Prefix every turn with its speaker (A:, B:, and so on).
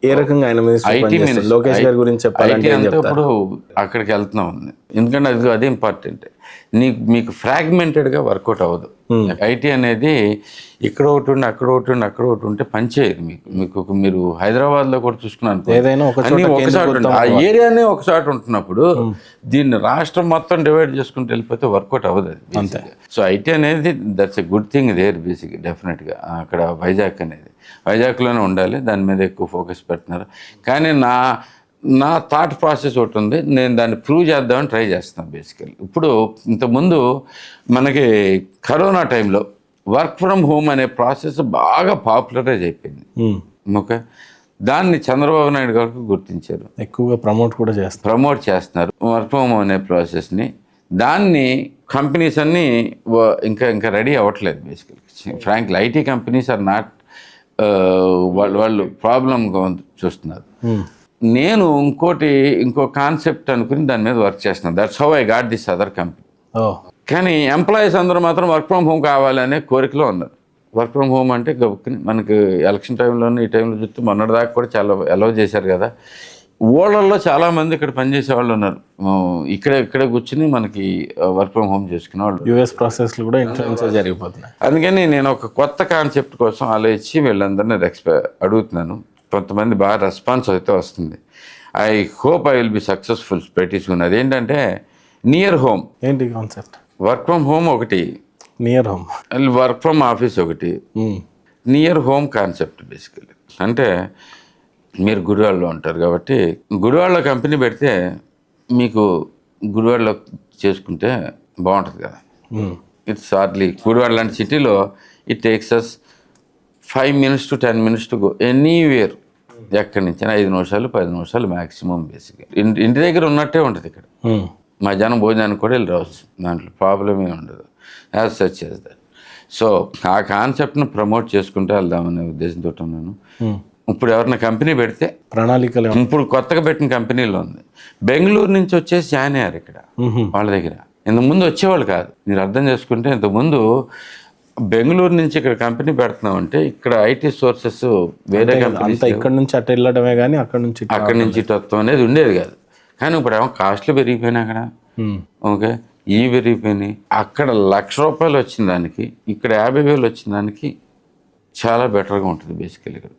A: ఏ రకంగా ఆయన మినిస్టర్ లోకేష్ గారి గురించి చెప్పాలంటే
B: ఇప్పుడు అక్కడికి వెళ్తున్నాం, ఎందుకంటే అది ఇంపార్టెంట్. మీకు ఫ్రాగ్మెంటెడ్గా వర్కౌట్ అవ్వదు. ఐటీ అనేది ఇక్కడ ఒకటి ఉండి అక్కడ ఒకటి ఉండి అక్కడ ఒకటి ఉంటే పనిచేయదు. మీరు హైదరాబాద్లో కూడా చూసుకున్నాను,
A: ఏదైనా
B: ఒకసారి ఆ ఏరియానే ఒకసారి ఉంటున్నప్పుడు దీన్ని రాష్ట్రం మొత్తం డివైడ్ చేసుకుంటూ వెళ్ళిపోతే వర్కౌట్ అవ్వదు అది. సో ఐటీ అనేది that's a good thing there basic, డెఫినెట్గా. అక్కడ వైజాగ్ అనేది వైజాగ్లోనే ఉండాలి, దాని మీద ఎక్కువ ఫోకస్ పెడుతున్నారు. కానీ నా థాట్ ప్రాసెస్ ఒకటి ఉంది, నేను దాన్ని ప్రూవ్ చేద్దామని ట్రై చేస్తాను బేసికల్లీ. ఇప్పుడు ఇంతకుముందు మనకి కరోనా టైంలో వర్క్ ఫ్రమ్ హోమ్ అనే ప్రాసెస్ బాగా పాపులరైజ్ అయిపోయింది. ఓకే, దాన్ని చంద్రబాబు నాయుడు గారికి గుర్తించారు,
A: ఎక్కువగా ప్రమోట్ చేస్తున్నారు
B: వర్క్ ఫ్రమ్ హోమ్ అనే ప్రాసెస్ని. దాన్ని కంపెనీస్ అన్నీ ఇంకా రెడీ అవ్వట్లేదు basically. Frankly IT companies are not, వాళ్ళు ప్రాబ్లంగా చూస్తున్నారు. నేను ఇంకో కాన్సెప్ట్ అనుకుని దాని మీద వర్క్ చేస్తున్నాను. That's how I got this other company. కానీ ఎంప్లాయీస్ అందరూ మాత్రం వర్క్ ఫ్రమ్ హోమ్ కావాలనే కోరికలో ఉన్నారు. వర్క్ ఫ్రమ్ హోమ్ అంటే మనకి ఎలక్షన్ టైంలోనే ఈ టైంలో చూస్తే మొన్నటిదాకా కూడా చాలా అలౌ చేశారు కదా. ఓళ్ళల్లో చాలామంది ఇక్కడ పనిచేసే వాళ్ళు ఉన్నారు, ఇక్కడే కూర్చుని మనకి వర్క్ ఫ్రమ్ హోమ్ చేసుకునే వాళ్ళు.
A: యూఎస్ ప్రాసెస్లు కూడా ఇన్ఫ్లుయెన్స్ జరిగిపోతున్నాయి.
B: అందుకని నేను ఒక కొత్త కాన్సెప్ట్ కోసం ఆలోచించి వీళ్ళందరినీ అడుగుతున్నాను. కొంతమంది బాగా రెస్పాన్స్ అయితే వస్తుంది. I hope I will be successful very soon. అదేంటంటే నియర్ హోమ్.
A: ఏంటి కాన్సెప్ట్?
B: వర్క్ ఫ్రమ్ హోమ్ ఒకటి,
A: near home
B: work from office ఒకటి, నియర్ హోమ్ కాన్సెప్ట్ బేసికలీ. అంటే మీరు గుడివాడలో ఉంటారు కాబట్టి గుడివాడలో కంపెనీ పెడితే మీకు గుడివాడలో చేసుకుంటే బాగుంటుంది కదా. ఇట్స్ హార్డ్లీ గుడివాడ లాంటి సిటీలో it takes us 5 minutes to 10 minutes to go anywhere. ఎక్కడి నుంచి 5 నిమిషాలు 10 నిమిషాలు మ్యాక్సిమం బేసిక్గా. ఇంటి దగ్గర ఉన్నట్టే ఉంటుంది ఇక్కడ. మధ్యాహ్నం భోజనానికి కూడా వెళ్ళి రావచ్చు, దాంట్లో ప్రాబ్లం ఏమి ఉండదు. As such as that. So ఆ కాన్సెప్ట్ను ప్రమోట్ చేసుకుంటూ వెళ్దామనే ఉద్దేశంతో ఉన్నాను. ఇప్పుడు ఎవరైనా కంపెనీ పెడితే
A: ప్రణాళికలు,
B: ఇప్పుడు కొత్తగా పెట్టిన కంపెనీలో ఉంది, బెంగళూరు నుంచి వచ్చేసి జాయిన్ అయ్యారు ఇక్కడ వాళ్ళ దగ్గర. ఇంతకుముందు వచ్చేవాళ్ళు కాదు. మీరు అర్థం చేసుకుంటే ఇంతకుముందు బెంగళూరు నుంచి ఇక్కడ కంపెనీ పెడుతున్నామంటే ఇక్కడ ఐటీ సోర్సెస్ వేరే కంపెనీస్
A: ఇక్కడ నుంచి అటు వెళ్ళడమే కానీ అక్కడ నుంచి
B: ఇటు వస్తాం అనేది ఉండేది కాదు. కానీ ఇప్పుడు ఏమో కాస్ట్లు పెరిగిపోయినాయి అక్కడ. ఓకే, పెరిగిపోయినాయి. అక్కడ ₹1,00,000 వచ్చిన దానికి ఇక్కడ 50,000 వచ్చిన దానికి చాలా బెటర్గా ఉంటుంది బేసికలీ.